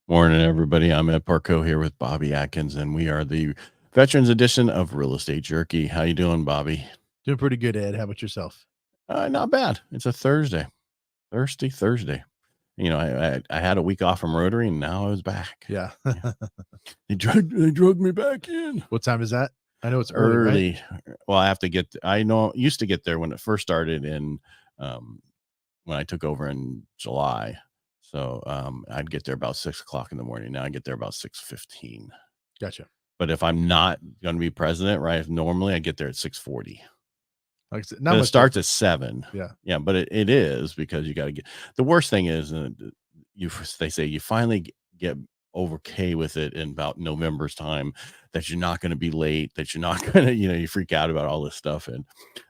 Morning, everybody. I'm Ed Parco here with Bobby Atkins, and we are the Veterans Edition of Real Estate Jerky. How you doing, Bobby? Doing pretty good, Ed. How about yourself? Not bad. It's a thirsty Thursday. I had a week off from Rotary, and now I was back. Yeah. They drugged me back in. What time is that? I know it's early, right? Well, I have to get. Used to get there when it first started in, when I took over in July. So I'd get there about 6 o'clock in the morning. Now I get there about 6:15. Gotcha. But if I'm not going to be president, right? Normally I get there at 6:40. Like I said, It starts at 7. Yeah. But it is because you got to get. The worst thing is, they say you finally get okay with it in about November's time, that you're not going to be late, that you're not going to, you freak out about all this stuff. And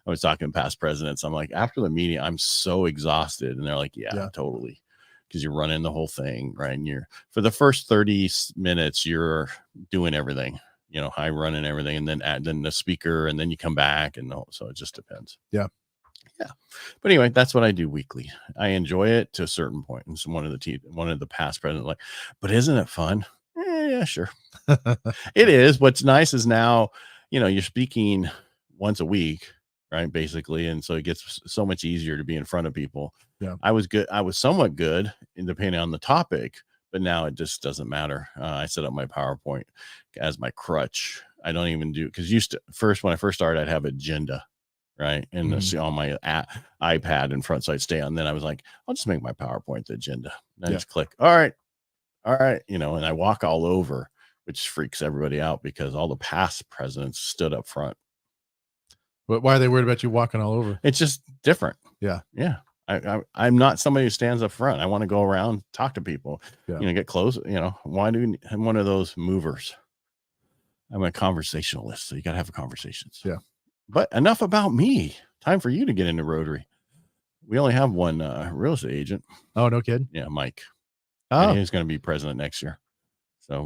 I was talking to past presidents. I'm like, after the meeting, I'm so exhausted. And they're like, yeah. Totally. Because you're running the whole thing, right? And for the first 30 minutes, you're doing everything, high running everything, and then the speaker, and then you come back, and so it just depends. Yeah. But anyway, that's what I do weekly. I enjoy it to a certain point. And so one of the past presidents like, but isn't it fun? Yeah, sure. It is. What's nice is now, you're speaking once a week, right? Basically. And so it gets so much easier to be in front of people. Yeah. I was somewhat good, depending on the topic, but now it just doesn't matter. I set up my PowerPoint as my crutch. I don't even do, because when I first started, I'd have agenda, right? And on my iPad in front, so I'd stay on. Then I was like, I'll just make my PowerPoint the agenda. And I just click. All right. And I walk all over, which freaks everybody out because all the past presidents stood up front. But why are they worried about you walking all over? It's just different. Yeah. I'm not somebody who stands up front. I want to go around, talk to people, get close. Why I'm one of those movers. I'm a conversationalist, so you got to have conversations. Yeah. But enough about me. Time for you to get into Rotary. We only have one real estate agent. Oh, no kidding. Yeah, Mike. Oh, and he's going to be president next year. So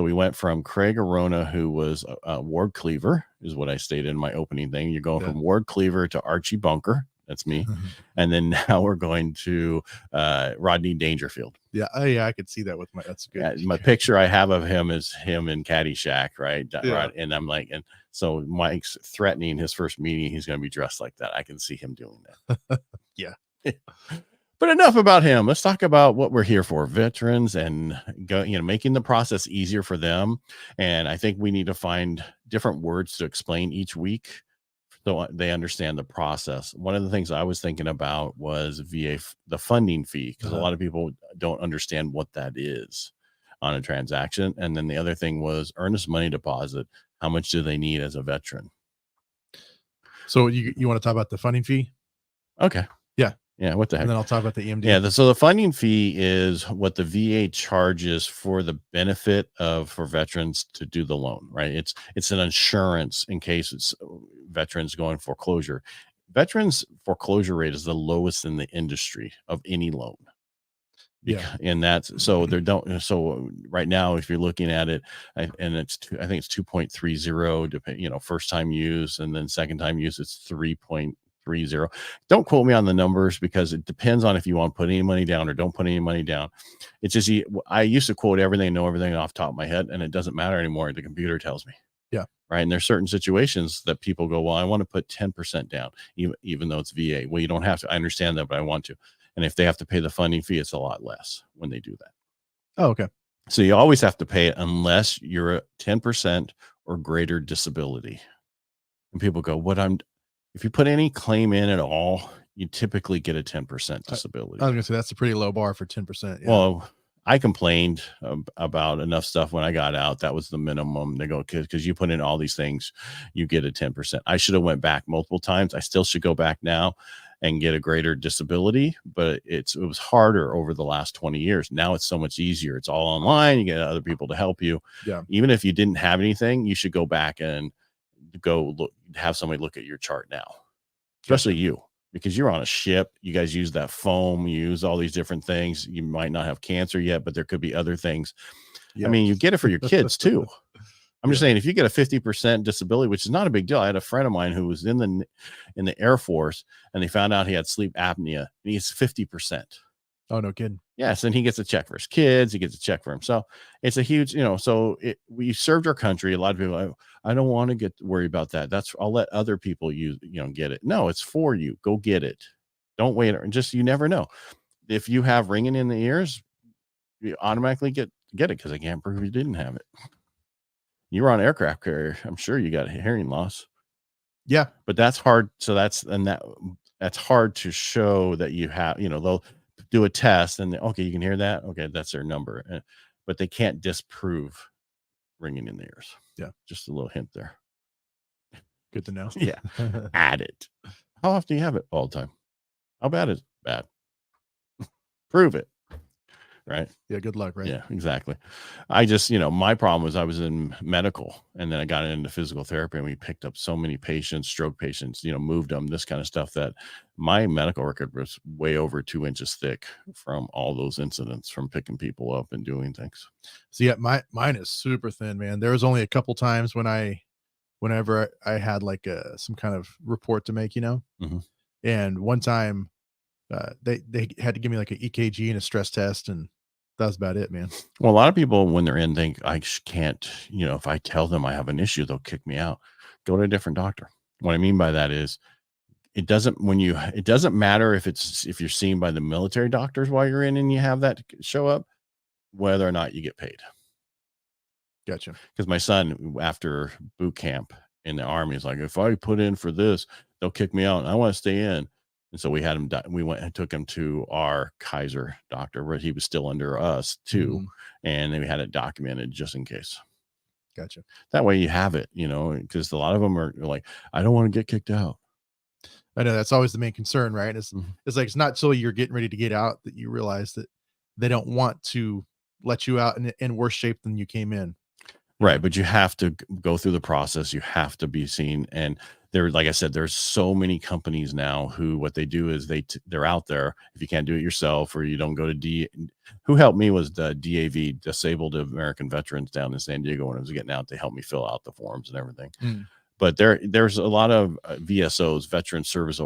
we went from Craig Arona, who was Ward Cleaver, is what I stated in my opening thing. You're going from Ward Cleaver to Archie Bunker. That's me. And then now we're going to Rodney Dangerfield. Yeah. Oh, yeah. I could see that with that's good. Yeah, my picture I have of him is him in Caddyshack, right? Yeah. And I'm like, and so Mike's threatening his first meeting. He's going to be dressed like that. I can see him doing that. Yeah. But enough about him. Let's talk about what we're here for, veterans, and making the process easier for them. And I think we need to find different words to explain each week so they understand the process. One of the things I was thinking about was VA, the funding fee, because a lot of people don't understand what that is on a transaction. And then the other thing was earnest money deposit. How much do they need as a veteran? So you want to talk about the funding fee? Okay. Yeah, what the heck? And then I'll talk about the EMD. Yeah, so the funding fee is what the VA charges for the benefit for veterans to do the loan, right? It's an insurance in case it's veterans going foreclosure. Veterans foreclosure rate is the lowest in the industry of any loan. Yeah, and that's so right now, if you're looking at it, and I think it's 2.30, first time use, and then second time use it's 3.30. Don't quote me on the numbers because it depends on if you want to put any money down or don't put any money down. It's just, I used to quote everything, know everything off the top of my head, and it doesn't matter anymore. The computer tells me. Yeah. Right. And there's certain situations that people go, well, I want to put 10% down, even though it's VA. Well, you don't have to. I understand that, but I want to. And if they have to pay the funding fee, it's a lot less when they do that. Oh, okay. So you always have to pay it unless you're a 10% or greater disability. And people go, if you put any claim in at all, you typically get a 10% disability. I was going to say that's a pretty low bar for 10%. Yeah. Well, I complained about enough stuff when I got out. That was the minimum. They go, because you put in all these things, you get a 10%. I should have went back multiple times. I still should go back now and get a greater disability, but it was harder over the last 20 years. Now it's so much easier. It's all online. You get other people to help you. Yeah. Even if you didn't have anything, you should go back and have somebody look at your chart now, especially you, because you're on a ship. You guys use that foam, you use all these different things. You might not have cancer yet, but there could be other things. I mean, you get it for your kids too. I'm just saying, if you get a 50% disability, which is not a big deal. I had a friend of mine who was in the Air Force, and they found out he had sleep apnea, and he's 50%. Oh, no kidding. Yes, and he gets a check for his kids. He gets a check for himself. It's a huge, so we served our country. A lot of people, I don't want to get worried about that. I'll let other people get it. No, it's for you. Go get it. Don't wait. You never know. If you have ringing in the ears, you automatically get it because I can't prove you didn't have it. You were on aircraft carrier. I'm sure you got hearing loss. Yeah, but that's hard. So that's hard to show that you have. They'll do a test and okay, you can hear that. Okay, that's their number, but they can't disprove ringing in the ears. Yeah, just a little hint there. Good to know. Yeah, add it. How often do you have it? All the time. How bad is bad? Prove it. Right. Yeah. Good luck. Right. Yeah, exactly. I just, my problem was I was in medical and then I got into physical therapy and we picked up so many patients, stroke patients, moved them, this kind of stuff that my medical record was way over 2 inches thick from all those incidents from picking people up and doing things. So yeah, mine is super thin, man. There was only a couple times whenever I had like some kind of report to make, Mhm. and one time they had to give me like an EKG and a stress test, and that was about it, man. Well, a lot of people when they're in think I can't, if I tell them I have an issue, they'll kick me out. Go to a different doctor. What I mean by that is it doesn't matter if you're seen by the military doctors while you're in and you have that show up, whether or not you get paid. Gotcha. Because my son, after boot camp in the Army, is like, if I put in for this, they'll kick me out and I want to stay in. And so we had him, we went and took him to our Kaiser doctor where he was still under us too. And then we had it documented just in case. Gotcha. That way you have it, because a lot of them are like, I don't want to get kicked out. I know that's always the main concern, right? It's like, it's not till you're getting ready to get out that you realize that they don't want to let you out in worse shape than you came in. Right. But you have to go through the process. You have to be seen. And like I said, there's so many companies now who, what they do is they're out there. If you can't do it yourself or you don't go to who helped me was the DAV, Disabled American Veterans down in San Diego when I was getting out, they helped me fill out the forms and everything. But there's a lot of VSOs, veteran service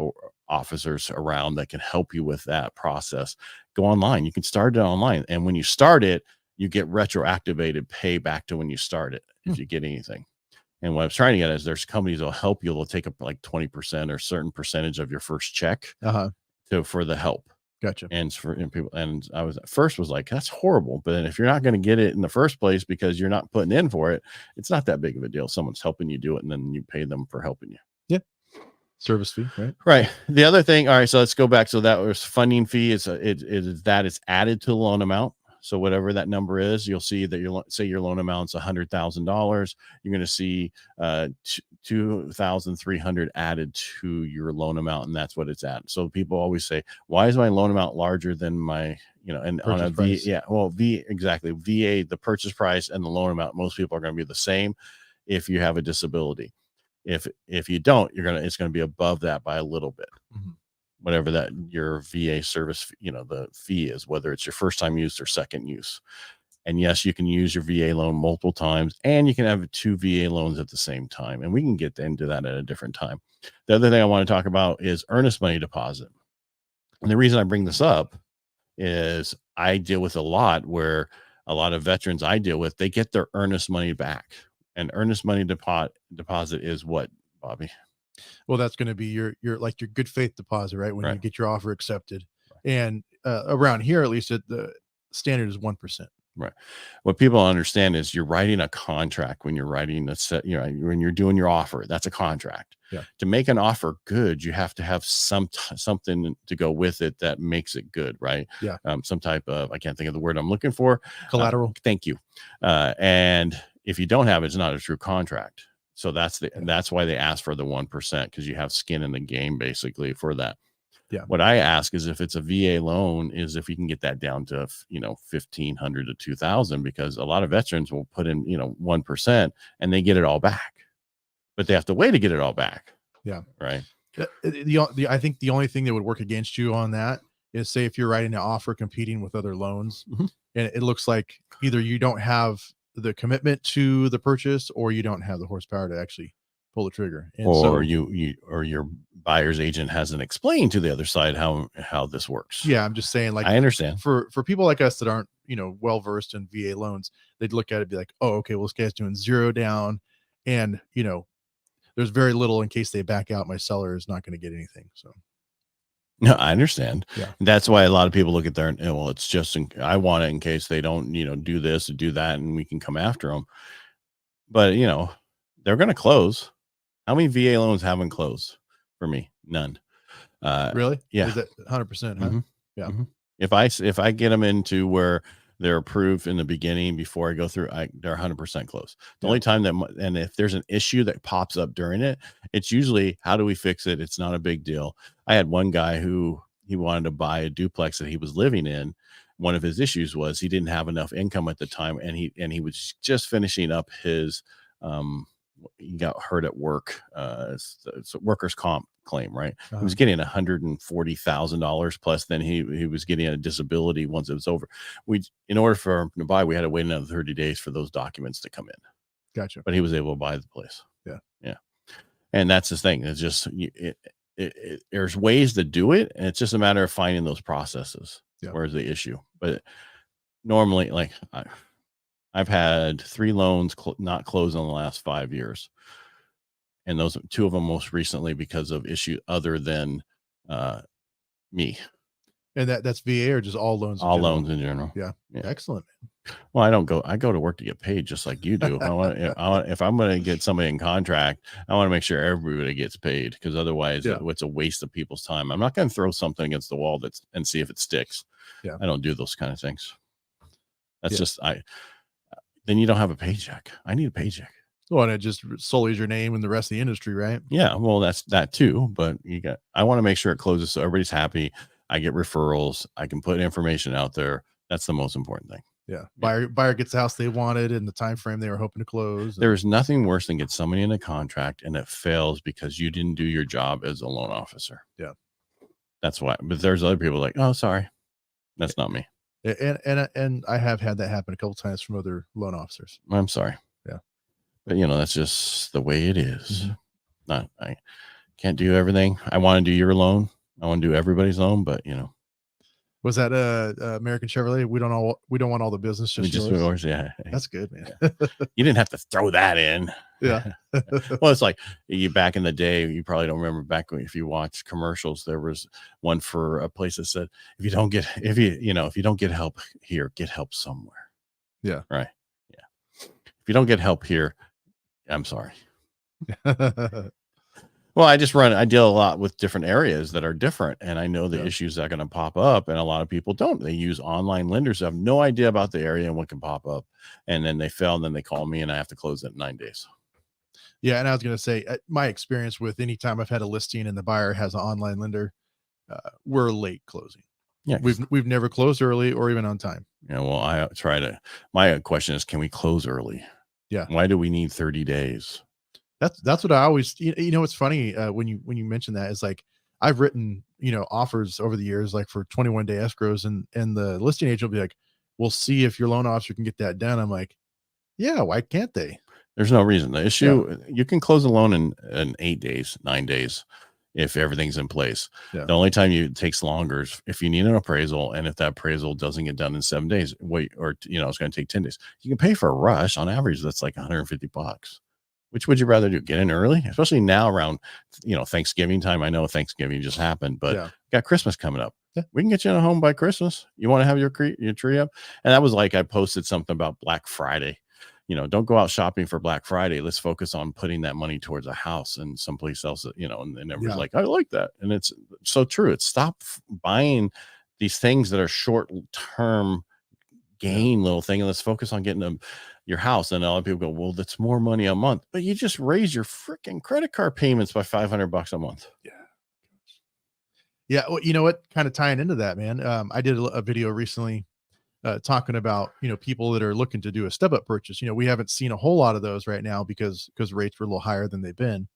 officers around that can help you with that process. Go online. You can start it online. And when you start it, you get retroactivated pay back to when you start it if you get anything. And what I was trying to get is there's companies that'll help you. They'll take up like 20% or certain percentage of your first check for the help. Gotcha. And people, and I was at first was like, that's horrible. But then if you're not going to get it in the first place because you're not putting in for it, it's not that big of a deal. Someone's helping you do it, and then you pay them for helping you. Yeah. Service fee, right? Right. The other thing, all right, so let's go back. So that was funding fee. It's added to the loan amount. So whatever that number is, you'll see that your loan amount's $100,000. You're going to see $2,300 added to your loan amount, and that's what it's at. So people always say, "Why is my loan amount larger than my and purchase on a price. exactly VA, the purchase price and the loan amount, most people are going to be the same if you have a disability. If you don't, it's going to be above that by a little bit." Whatever that your VA service, the fee is, whether it's your first time use or second use. And yes, you can use your VA loan multiple times, and you can have 2 VA loans at the same time. And we can get into that at a different time. The other thing I want to talk about is earnest money deposit. And the reason I bring this up is I deal with a lot of veterans I deal with, they get their earnest money back. And earnest money deposit is what, Bobby? Well, that's going to be your good faith deposit, right? When you get your offer accepted, and around here, at least the standard is 1%. Right. What people understand is you're writing a contract when you're writing when you're doing your offer. That's a contract. Yeah. To make an offer good, you have to have something to go with it that makes it good, right? Yeah. Some type of, I can't think of the word I'm looking for. Collateral. Thank you. And if you don't have it, it's not a true contract. So that's why they ask for the 1%, because you have skin in the game basically for that. Yeah. What I ask is if it's a VA loan, is if you can get that down to 1,500 to 2,000, because a lot of veterans will put in 1% and they get it all back, but they have to wait to get it all back. Yeah. Right. I think the only thing that would work against you on that is, say, if you're writing an offer competing with other loans, and it looks like either you don't have the commitment to the purchase or you don't have the horsepower to actually pull the trigger. And or so, you or your buyer's agent hasn't explained to the other side how this works. yeah, I'm just saying, like, I understand. for people like us that aren't, well versed in VA loans, they'd look at it and be like, oh, okay, well, this guy's doing 0 down, and there's very little in case they back out. My seller is not going to get anything. So No, I understand. yeah, That's why a lot of people look at their, well, it's just, I want it in case they don't, do this or do that, and we can come after them. But, they're going to close. How many VA loans haven't closed for me? None. really, Yeah. is that 100%? Huh? Yeah. Mm-hmm. If I get them into where they're approved in the beginning before I go through, they're 100% close. The only time and if there's an issue that pops up during it, it's usually, how do we fix it? It's not a big deal. I had one guy who he wanted to buy a duplex that he was living in. One of his issues was he didn't have enough income at the time, and he was just finishing up his he got hurt at work. It's a workers' comp claim, right? He was getting $140,000 plus. Then he was getting a disability once it was over. In order for him to buy, we had to wait another 30 days for those documents to come in. Gotcha. But he was able to buy the place. Yeah. And that's the thing. It's just there's ways to do it, and it's just a matter of finding those processes. Where's the issue? But normally, like I've had 3 loans not close in the last 5 years. And those 2 of them most recently because of issue other than me. And that's VA or just all loans? All loans in general. Yeah. Excellent. Well, I go to work to get paid just like you do. I want if I'm going to get somebody in contract, I want to make sure everybody gets paid, because otherwise it's a waste of people's time. I'm not going to throw something against the wall and see if it sticks. Yeah. I don't do those kind of things. That's just then you don't have a paycheck. I need a paycheck. Well, and it just sullies your name and the rest of the industry, right? Yeah, well, that's that too. But I want to make sure it closes so everybody's happy. I get referrals. I can put information out there. That's the most important thing. Yeah. Buyer gets the house they wanted in the time frame they were hoping to close. There's nothing worse than get somebody in a contract and it fails because you didn't do your job as a loan officer. Yeah. That's why. But there's other people like, oh, sorry, that's not me. And I have had that happen a couple times from other loan officers. I'm sorry. Yeah. But that's just the way it is. Mm-hmm. I can't do everything. I want to do your loan. I want to do everybody's loan, but was that American Chevrolet? We don't want all the business. Just yours. Yeah. That's good, man. You didn't have to throw that in. Yeah. Well, it's like back in the day, you probably don't remember back when, if you watch commercials, there was one for a place that said, if you don't get help here, get help somewhere. Yeah. Right. Yeah. If you don't get help here, I'm sorry. Well, I deal a lot with different areas that are different, and I know the issues that are going to pop up, and a lot of people don't. They use online lenders who have no idea about the area and what can pop up, and then they fail, and then they call me, and I have to close it in 9 days. Yeah, and I was going to say, my experience with any time I've had a listing and the buyer has an online lender, we're late closing. Yeah, we've never closed early or even on time. Yeah, well, I try to. My question is, can we close early? Yeah. Why do we need 30 days? That's what I always, it's funny when you mention that, is like, I've written, offers over the years, like for 21-day escrows, and the listing agent will be like, we'll see if your loan officer can get that done. I'm like, yeah, why can't they? There's no reason. The issue, you can close a loan in 8 days, 9 days, if everything's in place. Yeah. The only time it takes longer is if you need an appraisal, and if that appraisal doesn't get done in 7 days, it's going to take 10 days. You can pay for a rush. On average, that's like $150. Which would you rather do? Get in early, especially now around, Thanksgiving time. I know Thanksgiving just happened, but got Christmas coming up. Yeah. We can get you in a home by Christmas. You want to have your tree up? And that was like, I posted something about Black Friday. Don't go out shopping for Black Friday. Let's focus on putting that money towards a house and someplace else, and everybody's like, I like that. And it's so true. It's stop buying these things that are short-term gain little thing, and let's focus on getting them your house. And a lot of people go, well, that's more money a month, but you just raise your freaking credit card payments by $500 a month. Yeah. Well, you know what, kind of tying into that, man. I did a video recently talking about, people that are looking to do a step up purchase. We haven't seen a whole lot of those right now because rates were a little higher than they've been,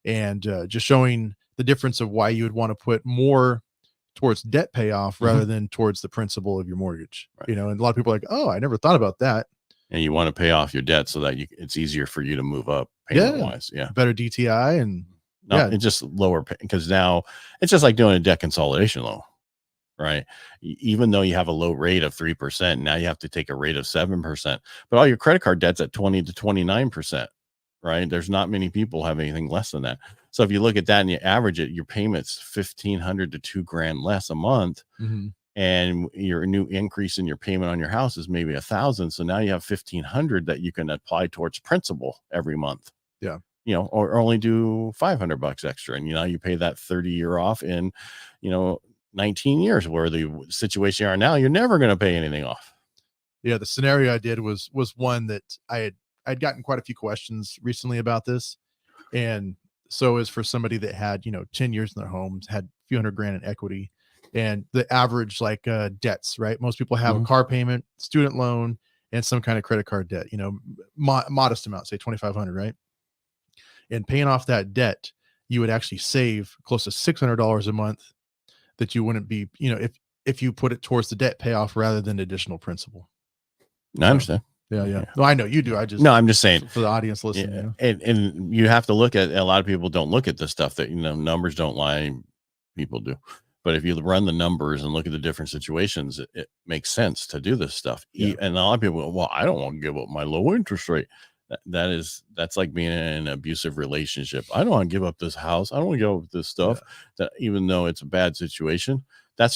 and just showing the difference of why you would want to put more towards debt payoff rather than towards the principal of your mortgage. Right. And a lot of people are like, oh, I never thought about that. And you want to pay off your debt so that it's easier for you to move up payment wise. Yeah. Better DTI and No, it's just lower because now it's just like doing a debt consolidation loan, right? Even though you have a low rate of 3%, now you have to take a rate of 7%, but all your credit card debt's at 20 to 29%, right? There's not many people have anything less than that. So if you look at that and you average it, your payment's $1,500 to $2,000 less a month. And your new increase in your payment on your house is maybe $1,000. So now you have $1,500 that you can apply towards principal every month. Yeah. You know, or only do $500 extra. And, you know, you pay that 30-year off in, 19 years, where the situation you are now, you're never going to pay anything off. Yeah. The scenario I did was one that I'd gotten quite a few questions recently about this. And so is for somebody that had, 10 years in their homes, had a few $100,000 in equity, and the average debts, right? Most people have a car payment, student loan, and some kind of credit card debt, modest amount, say 2,500, right? And paying off that debt, you would actually save close to $600 a month that you wouldn't be, if you put it towards the debt payoff rather than additional principal. I understand. Yeah. No, I know you do. I'm just saying for the audience listening. Yeah. And you have to look at, a lot of people don't look at the stuff that, numbers don't lie. People do. But if you run the numbers and look at the different situations, it makes sense to do this stuff. Yeah. And a lot of people go, well, I don't want to give up my low interest rate. That's like being in an abusive relationship. I don't want to give up this house. I don't want to give up this stuff. That even though it's a bad situation,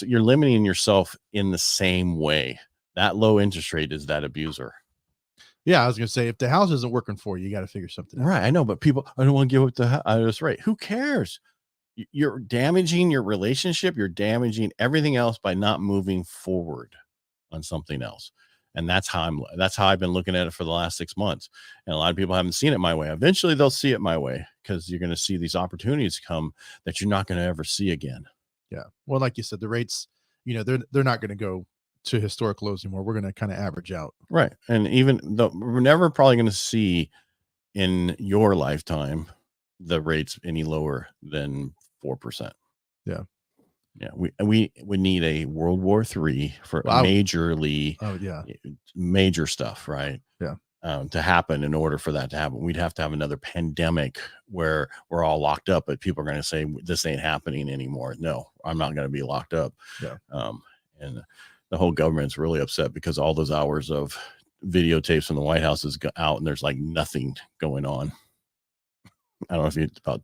you're limiting yourself in the same way. That low interest rate is that abuser. Yeah, I was gonna say, if the house isn't working for you, you got to figure something out. Right. I know, but people, I don't want to give up this rate. Who cares? You're damaging your relationship. You're damaging everything else by not moving forward on something else. And that's how I've been looking at it for the last 6 months. And a lot of people haven't seen it my way. Eventually they'll see it my way, because you're going to see these opportunities come that you're not going to ever see again. Yeah. Well, like you said, the rates, they're not going to go to historic lows anymore. We're going to kind of average out. Right. And even though we're never probably going to see in your lifetime the rates any lower than 4%. Yeah. Yeah, we would need a World War III for major stuff, right? Yeah. To happen. In order for that to happen, we'd have to have another pandemic where we're all locked up, but people are going to say this ain't happening anymore. No, I'm not going to be locked up. Yeah. And the whole government's really upset because all those hours of videotapes from the White House is out, and there's like nothing going on. I don't know if you about.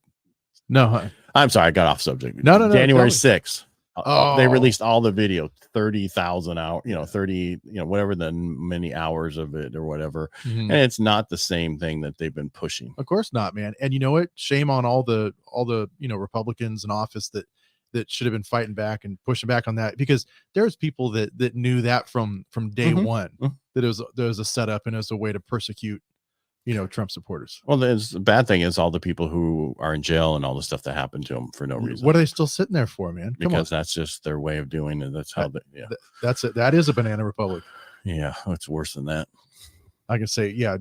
No, I'm sorry, I got off subject. No. January 6th. Oh, they released all the video, 30,000 hours, 30, whatever the many hours of it or whatever. And it's not the same thing that they've been pushing. Of course not, man. And you know what? Shame on all the Republicans in office that should have been fighting back and pushing back on that, because there's people that knew that from day one, that there was a setup and it was a way to persecute Trump supporters. Well, the bad thing is all the people who are in jail and all the stuff that happened to them for no reason. What are they still sitting there for, man? Because that's just their way of doing it. That's how that's it. That is a banana republic. Yeah, it's worse than that. I can say, yeah.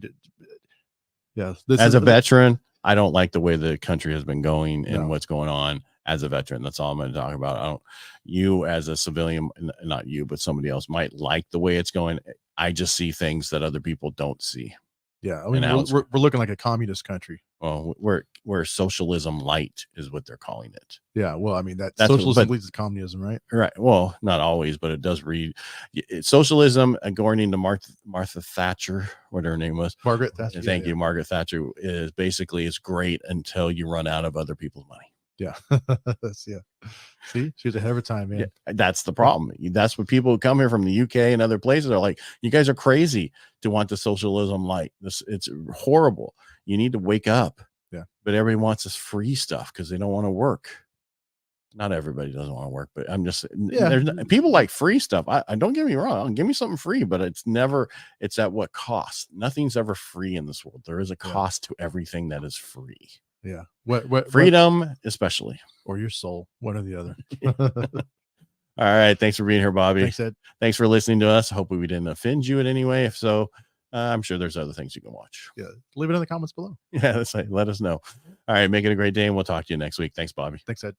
As a veteran, I don't like the way the country has been going and what's going on. As a veteran, that's all I'm going to talk about. You as a civilian, not you, but somebody else might like the way it's going. I just see things that other people don't see. Yeah, I mean, we're looking like a communist country. Well, we're socialism light is what they're calling it. Yeah, well, I mean that's socialism leads to communism, right? Right. Well, not always, but it does read. Socialism, according to Martha Thatcher, what her name was, Margaret Thatcher. Thank you, Margaret Thatcher. Is basically it's great until you run out of other people's money. Yeah. Yeah. See, she was ahead of her time, man. Yeah, that's the problem. That's what people who come here from the UK and other places are like. You guys are crazy to want the socialism light. It's horrible. You need to wake up. Yeah. But everybody wants this free stuff because they don't want to work. Not everybody doesn't want to work, but I'm just people like free stuff. I don't get me wrong. Give me something free, but it's at what cost? Nothing's ever free in this world. There is a cost to everything that is free. Yeah. What freedom, especially, or your soul, one or the other. All right. Thanks for being here, Bobby. Thanks, Ed. Thanks for listening to us. Hopefully we didn't offend you in any way. If so, I'm sure there's other things you can watch. Yeah. Leave it in the comments below. Yeah. Let us know. All right. Make it a great day, and we'll talk to you next week. Thanks, Bobby. Thanks, Ed.